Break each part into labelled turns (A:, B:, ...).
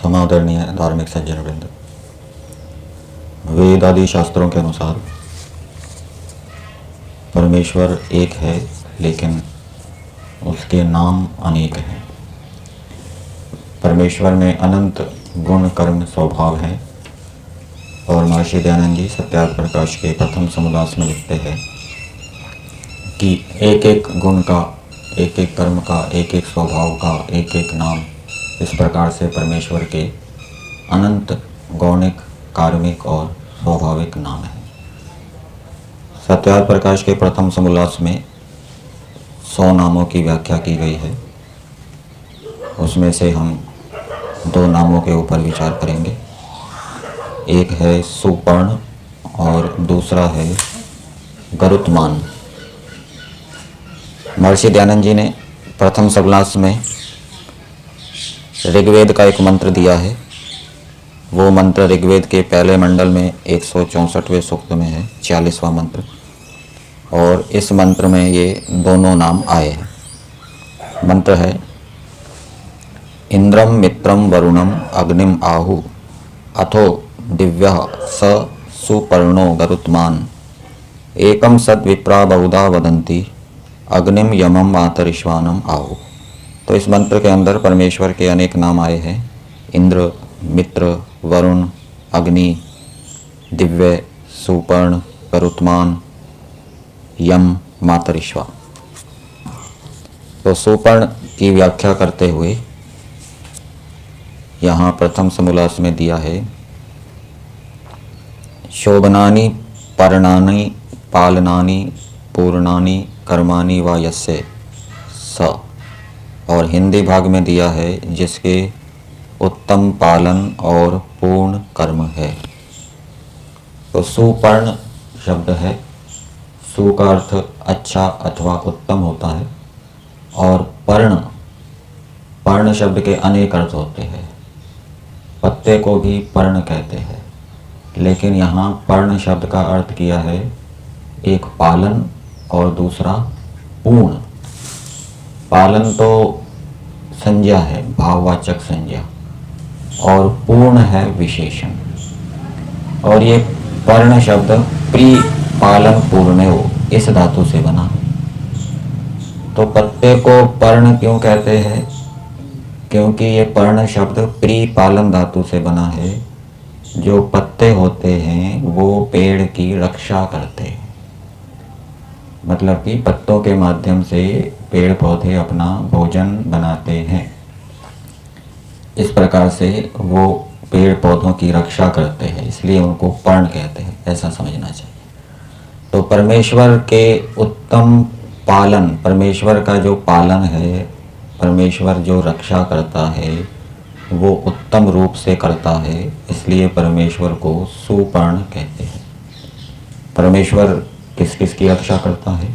A: समादरणीय धार्मिक सज्जन वृंद, वेद आदि शास्त्रों के अनुसार परमेश्वर एक है, लेकिन उसके नाम अनेक हैं। परमेश्वर में अनंत गुण कर्म स्वभाव है। और महर्षि दयानंद जी सत्यार्थ प्रकाश के प्रथम समोल्लास में लिखते हैं कि एक एक गुण का, एक एक कर्म का, एक एक स्वभाव का, एक एक नाम, इस प्रकार से परमेश्वर के अनंत गौणिक, कार्मिक और स्वाभाविक नाम है। सत्यार्थ प्रकाश के प्रथम समोल्लास में 100 नामों की व्याख्या की गई है। उसमें से हम 2 नामों के ऊपर विचार करेंगे। एक है सुपर्ण और दूसरा है गरुत्मान। महर्षि दयानंद जी ने प्रथम समोल्लास में ऋग्वेद का एक मंत्र दिया है। वो मंत्र ऋग्वेद के पहले मंडल में 164वें सूक्त में है, 40वां मंत्र। और इस मंत्र में ये दोनों नाम आए हैं। मंत्र है इंद्रम मित्रम वरुणम अग्निम आहु अथो दिव्यः स सुपर्णो गरुत्मान एकम सद विप्रा बहुधा वदंती अग्निम यमम मातरिश्वानम आहु। तो इस मंत्र के अंदर परमेश्वर के अनेक नाम आए हैं। इंद्र, मित्र, वरुण, अग्नि, दिव्य, सुपर्ण, गरुत्मान, यम, मातरिश्वा। तो सुपर्ण की व्याख्या करते हुए यहाँ प्रथम समोल्लास में दिया है शोभनानि पर्णानि पालनानि पूर्णानि कर्माणि वा यस्य स। और हिंदी भाग में दिया है जिसके उत्तम पालन और पूर्ण कर्म है। तो सुपर्ण शब्द है। सु का अर्थ अच्छा अथवा उत्तम होता है। और पर्ण शब्द के अनेक अर्थ होते हैं। पत्ते को भी पर्ण कहते हैं, लेकिन यहाँ पर्ण शब्द का अर्थ किया है एक पालन और दूसरा पूर्ण। पालन तो संज्ञा है, भाववाचक संज्ञा, और पूर्ण है विशेषण। और ये पर्ण शब्द प्री पालन पूर्ण हो, इस धातु से बना। तो पत्ते को पर्ण क्यों कहते हैं? क्योंकि ये पर्ण शब्द प्री पालन धातु से बना है। जो पत्ते होते हैं वो पेड़ की रक्षा करते हैं। मतलब कि पत्तों के माध्यम से पेड़ पौधे अपना भोजन बनाते हैं। इस प्रकार से वो पेड़ पौधों की रक्षा करते हैं, इसलिए उनको पर्ण कहते हैं, ऐसा समझना चाहिए। तो परमेश्वर के उत्तम पालन, परमेश्वर का जो पालन है, परमेश्वर जो रक्षा करता है, वो उत्तम रूप से करता है, इसलिए परमेश्वर को सुपर्ण कहते हैं। परमेश्वर किस किस की रक्षा करता है?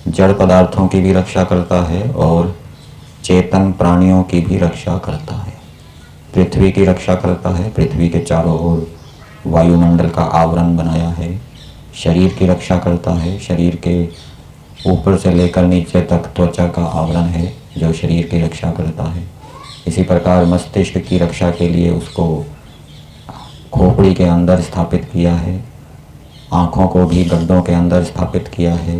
A: जड़ पदार्थों की भी रक्षा करता है और चेतन प्राणियों की भी रक्षा करता है। पृथ्वी की रक्षा करता है, पृथ्वी के चारों ओर वायुमंडल का आवरण बनाया है। शरीर की रक्षा करता है, शरीर के ऊपर से लेकर नीचे तक त्वचा का आवरण है जो शरीर की रक्षा करता है। इसी प्रकार मस्तिष्क की रक्षा के लिए उसको खोपड़ी के अंदर स्थापित किया है। आँखों को भी गड्ढों के अंदर स्थापित किया है।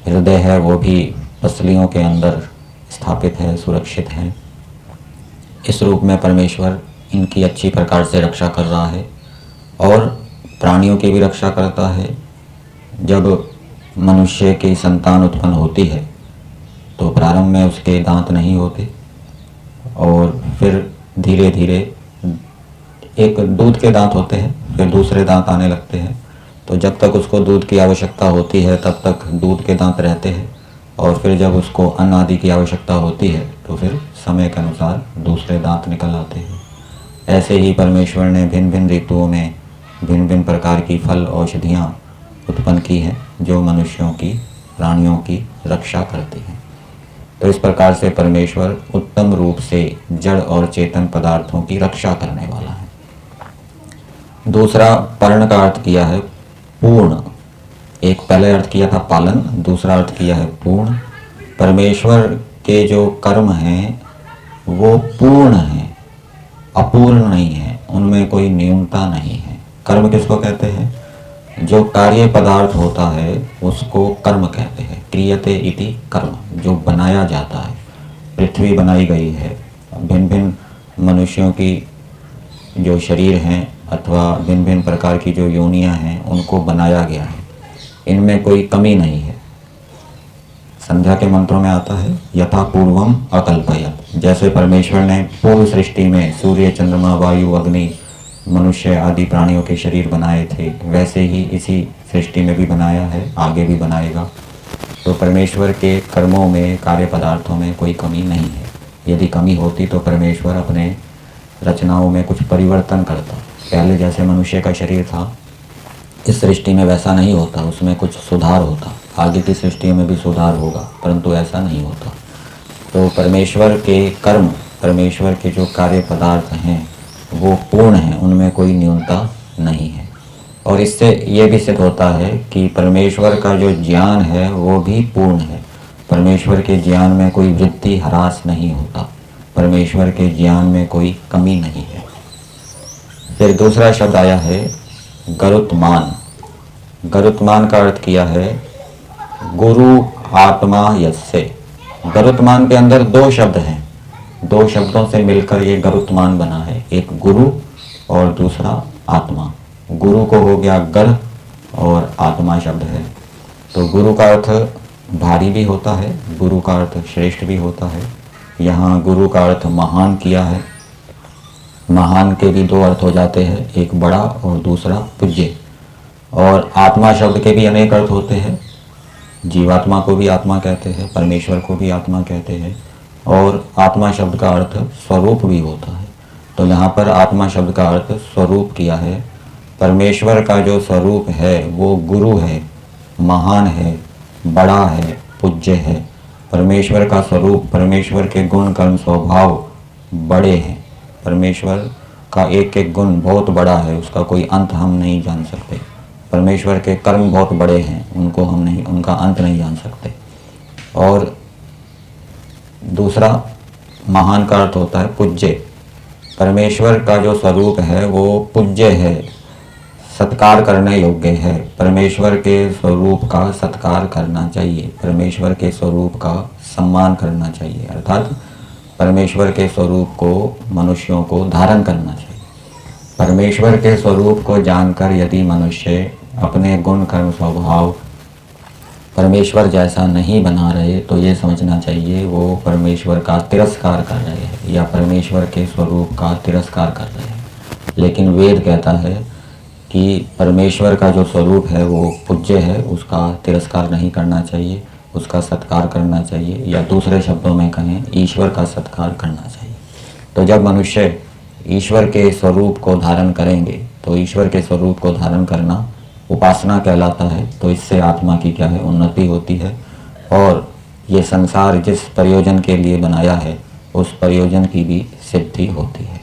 A: हृदय है वो भी पसलियों के अंदर स्थापित है, सुरक्षित है। इस रूप में परमेश्वर इनकी अच्छी प्रकार से रक्षा कर रहा है। और प्राणियों की भी रक्षा करता है। जब मनुष्य की संतान उत्पन्न होती है तो प्रारंभ में उसके दांत नहीं होते, और फिर धीरे धीरे एक दूध के दांत होते हैं, फिर दूसरे दांत आने लगते हैं। तो जब तक उसको दूध की आवश्यकता होती है तब तक दूध के दांत रहते हैं, और फिर जब उसको अन्न आदि की आवश्यकता होती है तो फिर समय के अनुसार दूसरे दांत निकल आते हैं। ऐसे ही परमेश्वर ने भिन्न भिन्न ऋतुओं में भिन्न भिन्न प्रकार की फल औषधियाँ उत्पन्न की हैं जो मनुष्यों की, प्राणियों की रक्षा करती हैं। तो इस प्रकार से परमेश्वर उत्तम रूप से जड़ और चेतन पदार्थों की रक्षा करने वाला है। दूसरा पर्ण का अर्थ किया है पूर्ण। एक पहले अर्थ किया था पालन, दूसरा अर्थ किया है पूर्ण। परमेश्वर के जो कर्म हैं वो पूर्ण हैं, अपूर्ण नहीं है, उनमें कोई न्यूनता नहीं है। कर्म किसको कहते हैं? जो कार्य पदार्थ होता है उसको कर्म कहते हैं। क्रियते इति कर्म, जो बनाया जाता है। पृथ्वी बनाई गई है, भिन्न भिन्न मनुष्यों की जो शरीर हैं अथवा भिन्न भिन्न प्रकार की जो योनियां हैं उनको बनाया गया है, इनमें कोई कमी नहीं है। संध्या के मंत्रों में आता है यथा पूर्वम अकल्पयत, जैसे परमेश्वर ने पूर्व सृष्टि में सूर्य, चंद्रमा, वायु, अग्नि, मनुष्य आदि प्राणियों के शरीर बनाए थे, वैसे ही इसी सृष्टि में भी बनाया है, आगे भी बनाएगा। तो परमेश्वर के कर्मों में, कार्य पदार्थों में कोई कमी नहीं है। यदि कमी होती तो परमेश्वर अपने रचनाओं में कुछ परिवर्तन करता। पहले जैसे मनुष्य का शरीर था, इस सृष्टि में वैसा नहीं होता, उसमें कुछ सुधार होता। आगे की सृष्टि में भी सुधार होगा, परंतु ऐसा नहीं होता। तो परमेश्वर के कर्म, परमेश्वर के जो कार्य पदार्थ हैं वो पूर्ण हैं, उनमें कोई न्यूनता नहीं है। और इससे ये भी सिद्ध होता है कि परमेश्वर का जो ज्ञान है वो भी पूर्ण है। परमेश्वर के ज्ञान में कोई वृद्धि, ह्रास नहीं होता। परमेश्वर के ज्ञान में कोई कमी नहीं है। फिर दूसरा शब्द आया है गरुत्मान। गरुत्मान का अर्थ किया है गुरु आत्मा यस्य। गरुत्मान के अंदर दो शब्द हैं, दो शब्दों से मिलकर ये गरुत्मान बना है, एक गुरु और दूसरा आत्मा। गुरु को हो गया गर और आत्मा शब्द है। तो गुरु का अर्थ भारी भी होता है, गुरु का अर्थ श्रेष्ठ भी होता है। यहाँ गुरु का अर्थ महान किया है। महान के भी दो अर्थ हो जाते हैं, एक बड़ा और दूसरा पूज्य। और आत्मा शब्द के भी अनेक अर्थ होते हैं। जीवात्मा को भी आत्मा कहते हैं, परमेश्वर को भी आत्मा कहते हैं, और आत्मा शब्द का अर्थ स्वरूप भी होता है। तो यहाँ पर आत्मा शब्द का अर्थ स्वरूप किया है। परमेश्वर का जो स्वरूप है वो गुरु है, महान है, बड़ा है, पूज्य है। परमेश्वर का स्वरूप, परमेश्वर के गुण, कर्म, स्वभाव बड़े हैं। परमेश्वर का एक एक गुण बहुत बड़ा है, उसका कोई अंत हम नहीं जान सकते। परमेश्वर के कर्म बहुत बड़े हैं, उनको हम नहीं, उनका अंत नहीं जान सकते। और दूसरा महान का अर्थ होता है पूज्य। परमेश्वर का जो स्वरूप है वो पूज्य है, सत्कार करने योग्य है। परमेश्वर के स्वरूप का सत्कार करना चाहिए, परमेश्वर के स्वरूप का सम्मान करना चाहिए, अर्थात परमेश्वर के स्वरूप को मनुष्यों को धारण करना चाहिए। परमेश्वर के स्वरूप को जानकर यदि मनुष्य अपने गुण, कर्म, स्वभाव परमेश्वर जैसा नहीं बना रहे तो ये समझना चाहिए वो परमेश्वर का तिरस्कार कर रहे हैं या परमेश्वर के स्वरूप का तिरस्कार कर रहे हैं। लेकिन वेद कहता है कि परमेश्वर का जो स्वरूप है वो पूज्य है, उसका तिरस्कार नहीं करना चाहिए, उसका सत्कार करना चाहिए, या दूसरे शब्दों में कहें ईश्वर का सत्कार करना चाहिए। तो जब मनुष्य ईश्वर के स्वरूप को धारण करेंगे तो ईश्वर के स्वरूप को धारण करना उपासना कहलाता है। तो इससे आत्मा की क्या है, उन्नति होती है, और ये संसार जिस प्रयोजन के लिए बनाया है उस प्रयोजन की भी सिद्धि होती है।